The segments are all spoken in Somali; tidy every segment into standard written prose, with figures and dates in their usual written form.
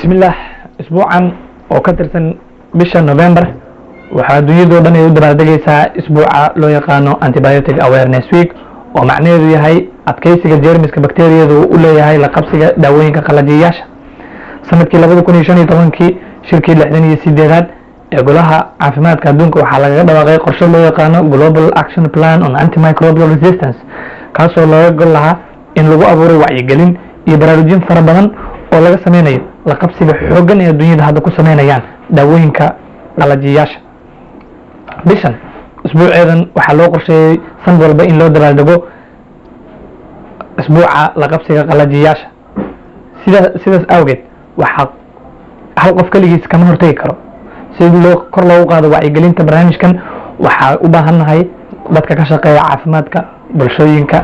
بسم الله اسبوعا oo ka tirsan bisha November waxaa dunida oo dhan ay u dabaaldegaysaa isbuuca loo yaqaano antibiotic awareness week oo macnaheedu yahay adkeysiga jeermiska bakteeriyadu u leeyahay la qabsiga daawooyinka qalajiyaasha sanadkii 2015 shirkii 68aad ee golaha caafimaadka adduunka waxaa laga dhawaaqay qorshe loo yaqaano Global Action Plan on Antimicrobial Resistance kaasoo looga gol lahaa in lagu abuuro wacyigelin iyo baraarujin fara badan oo laga sameynayo la qabsiga xooggan ee dunida hadda ku sameynayaan daawooyinka qalajiyaasha bishan isbuuceedan waxaa loo qorsheeyay san walba in loo dabaaldego isbuuca la qabsiga qalajiyaasha sidaas awgeed waxaa hal qof kaligiis kama hortagi karo si kor loogu qaado wacyigelinta barnaamijkan waxaa u baahannahay dadka ka shaqeeya caafimaadka bulshooyinka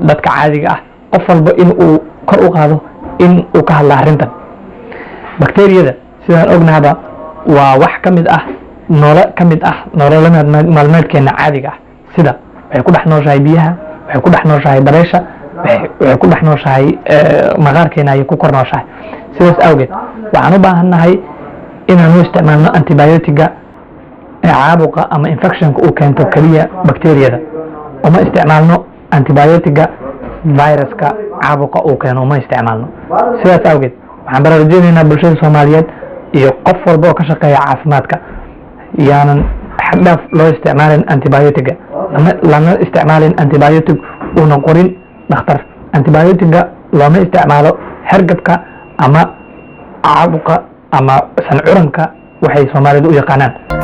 dadka caadiga ah qof walba in uu kor u qaado in uu ka hadla arrintan bakteeriyada sidaan ognahaba waa wax ka mid ah nolol maalmeedkeena caadiga ah sida waxay ku dhex nooshahay biyaha waxay ku dhex nooshahay dabeesha waxay ku dhex nooshahay maqaarkeena ayay ku kor nooshahay sidaas awgeed waxaan u baahannahay inaan u isticmaalno antibiotiga caabuqa ama infectionka uu keento kaliya bakteeriyada uma isticmaalno antibiotiga viruska caabuqa uu keeno uma isticmaalno sidaas awgeed waxaan baraarujinaynaa bulshada Soomaaliyeed iyo qof walba oo ka shaqeeya caafimaadka yaanan xad dhaaf loo isticmaalin antibiotiga lana isticmaalin antibiotic una qorin dhakhtar antibiotiga looma isticmaalo hergabka ama caabuqa ama sancuranka waxay Soomaalidu u yaqaanaan